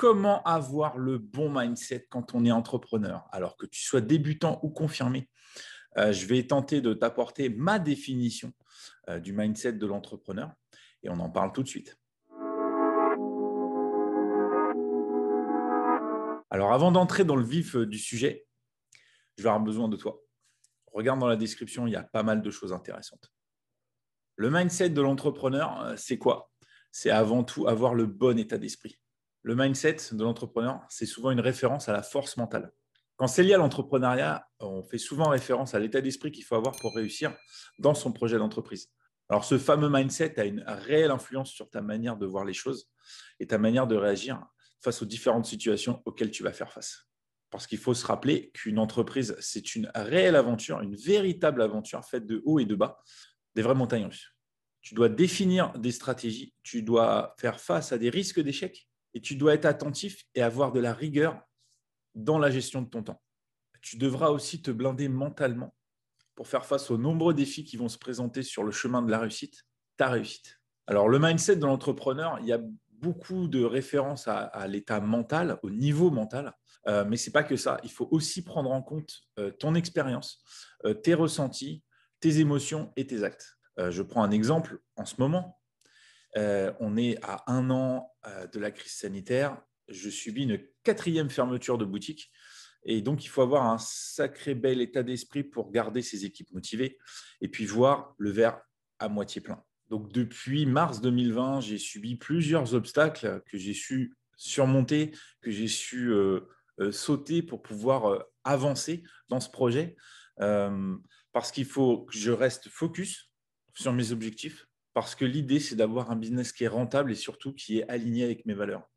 Comment avoir le bon mindset quand on est entrepreneur? Alors que tu sois débutant ou confirmé, je vais tenter de t'apporter ma définition du mindset de l'entrepreneur et on en parle tout de suite. Alors avant d'entrer dans le vif du sujet, je vais avoir besoin de toi. Regarde dans la description, il y a pas mal de choses intéressantes. Le mindset de l'entrepreneur, c'est quoi? C'est avant tout avoir le bon état d'esprit. Le mindset de l'entrepreneur, c'est souvent une référence à la force mentale. Quand c'est lié à l'entrepreneuriat, on fait souvent référence à l'état d'esprit qu'il faut avoir pour réussir dans son projet d'entreprise. Alors, ce fameux mindset a une réelle influence sur ta manière de voir les choses et ta manière de réagir face aux différentes situations auxquelles tu vas faire face. Parce qu'il faut se rappeler qu'une entreprise, c'est une réelle aventure, une véritable aventure faite de hauts et de bas, des vraies montagnes russes. Tu dois définir des stratégies, tu dois faire face à des risques d'échec et tu dois être attentif et avoir de la rigueur dans la gestion de ton temps. Tu devras aussi te blinder mentalement pour faire face aux nombreux défis qui vont se présenter sur le chemin de la réussite, ta réussite. Alors, le mindset de l'entrepreneur, il y a beaucoup de références à l'état mental, au niveau mental, mais ce n'est pas que ça. Il faut aussi prendre en compte ton expérience, tes ressentis, tes émotions et tes actes. Je prends un exemple en ce moment. On est à 1 an de la crise sanitaire. Je subis une quatrième fermeture de boutique. Et donc, il faut avoir un sacré bel état d'esprit pour garder ses équipes motivées et puis voir le verre à moitié plein. Donc, depuis mars 2020, j'ai subi plusieurs obstacles que j'ai su surmonter, que j'ai su sauter pour pouvoir avancer dans ce projet. Euh, Parce qu'il faut que je reste focus sur mes objectifs, parce que l'idée, c'est d'avoir un business qui est rentable et surtout qui est aligné avec mes valeurs.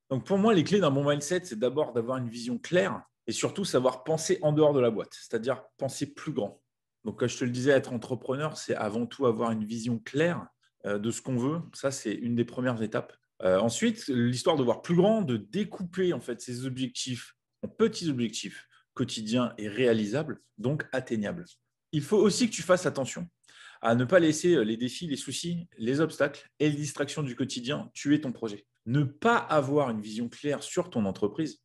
Donc pour moi, les clés d'un bon mindset, c'est d'abord d'avoir une vision claire et surtout savoir penser en dehors de la boîte, c'est-à-dire penser plus grand. Donc, comme je te le disais, être entrepreneur, c'est avant tout avoir une vision claire de ce qu'on veut. Ça, c'est une des premières étapes. Ensuite, l'histoire de voir plus grand, de découper en fait ses objectifs en petits objectifs quotidiens et réalisables, donc atteignables. Il faut aussi que tu fasses attention à ne pas laisser les défis, les soucis, les obstacles et les distractions du quotidien tuer ton projet. Ne pas avoir une vision claire sur ton entreprise,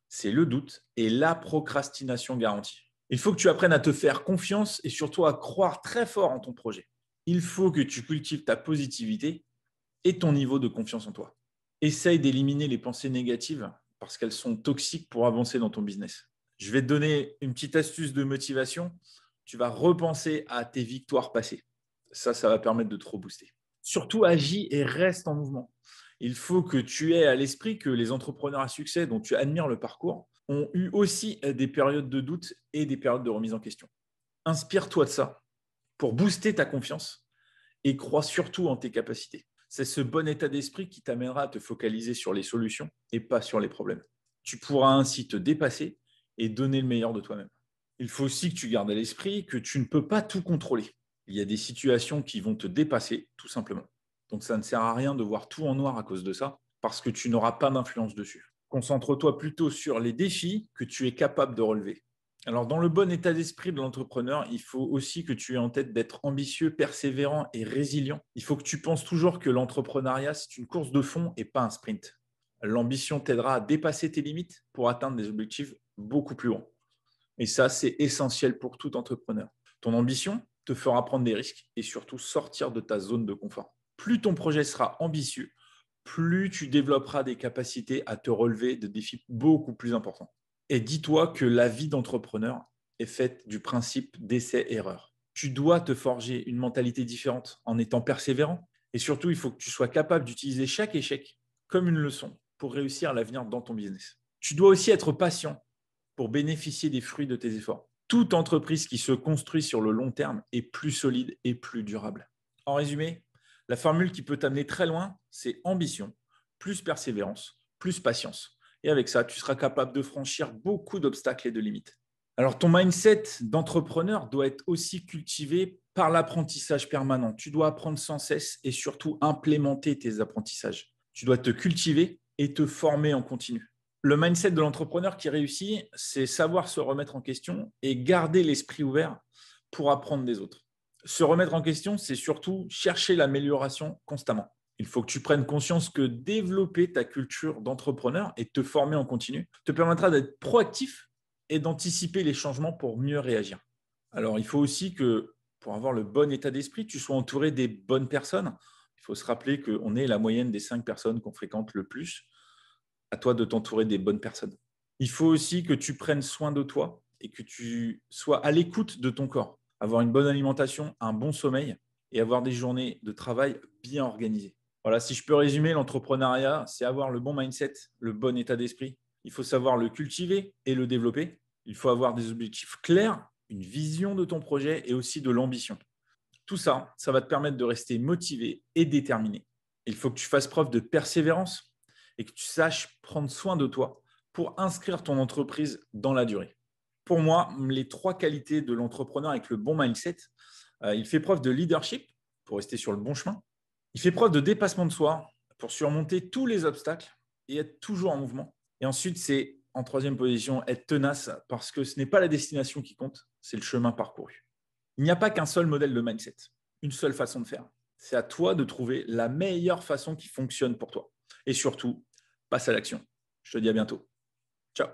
c'est le doute et la procrastination garantie. Il faut que tu apprennes à te faire confiance et surtout à croire très fort en ton projet. Il faut que tu cultives ta positivité et ton niveau de confiance en toi. Essaye d'éliminer les pensées négatives parce qu'elles sont toxiques pour avancer dans ton business. Je vais te donner une petite astuce de motivation. Tu vas repenser à tes victoires passées. Ça va permettre de te rebooster. Surtout, agis et reste en mouvement. Il faut que tu aies à l'esprit que les entrepreneurs à succès dont tu admires le parcours ont eu aussi des périodes de doute et des périodes de remise en question. Inspire-toi de ça pour booster ta confiance et crois surtout en tes capacités. C'est ce bon état d'esprit qui t'amènera à te focaliser sur les solutions et pas sur les problèmes. Tu pourras ainsi te dépasser et donner le meilleur de toi-même. Il faut aussi que tu gardes à l'esprit que tu ne peux pas tout contrôler. Il y a des situations qui vont te dépasser, tout simplement. Donc ça ne sert à rien de voir tout en noir à cause de ça, parce que tu n'auras pas d'influence dessus. Concentre-toi plutôt sur les défis que tu es capable de relever. Alors, dans le bon état d'esprit de l'entrepreneur, il faut aussi que tu aies en tête d'être ambitieux, persévérant et résilient. Il faut que tu penses toujours que l'entrepreneuriat, c'est une course de fond et pas un sprint. L'ambition t'aidera à dépasser tes limites pour atteindre des objectifs beaucoup plus grands. Et ça, c'est essentiel pour tout entrepreneur. Ton ambition te fera prendre des risques et surtout sortir de ta zone de confort. Plus ton projet sera ambitieux, plus tu développeras des capacités à te relever de défis beaucoup plus importants. Et dis-toi que la vie d'entrepreneur est faite du principe d'essai-erreur. Tu dois te forger une mentalité différente en étant persévérant. Et surtout, il faut que tu sois capable d'utiliser chaque échec comme une leçon pour réussir à l'avenir dans ton business. Tu dois aussi être patient pour bénéficier des fruits de tes efforts. Toute entreprise qui se construit sur le long terme est plus solide et plus durable. En résumé, la formule qui peut t'amener très loin, c'est ambition, plus persévérance, plus patience. Et avec ça, tu seras capable de franchir beaucoup d'obstacles et de limites. Alors, ton mindset d'entrepreneur doit être aussi cultivé par l'apprentissage permanent. Tu dois apprendre sans cesse et surtout implémenter tes apprentissages. Tu dois te cultiver et te former en continu. Le mindset de l'entrepreneur qui réussit, c'est savoir se remettre en question et garder l'esprit ouvert pour apprendre des autres. Se remettre en question, c'est surtout chercher l'amélioration constamment. Il faut que tu prennes conscience que développer ta culture d'entrepreneur et te former en continu te permettra d'être proactif et d'anticiper les changements pour mieux réagir. Alors, il faut aussi que pour avoir le bon état d'esprit, tu sois entouré des bonnes personnes. Il faut se rappeler qu'on est la moyenne des 5 personnes qu'on fréquente le plus. À toi de t'entourer des bonnes personnes. Il faut aussi que tu prennes soin de toi et que tu sois à l'écoute de ton corps. Avoir une bonne alimentation, un bon sommeil et avoir des journées de travail bien organisées. Voilà, si je peux résumer, l'entrepreneuriat, c'est avoir le bon mindset, le bon état d'esprit. Il faut savoir le cultiver et le développer. Il faut avoir des objectifs clairs, une vision de ton projet et aussi de l'ambition. Tout ça, ça va te permettre de rester motivé et déterminé. Il faut que tu fasses preuve de persévérance et que tu saches prendre soin de toi pour inscrire ton entreprise dans la durée. Pour moi, les 3 qualités de l'entrepreneur avec le bon mindset, il fait preuve de leadership pour rester sur le bon chemin. Il fait preuve de dépassement de soi pour surmonter tous les obstacles et être toujours en mouvement. Et ensuite, c'est en 3e position, être tenace parce que ce n'est pas la destination qui compte, c'est le chemin parcouru. Il n'y a pas qu'un seul modèle de mindset, une seule façon de faire. C'est à toi de trouver la meilleure façon qui fonctionne pour toi. Et surtout, passe à l'action. Je te dis à bientôt. Ciao.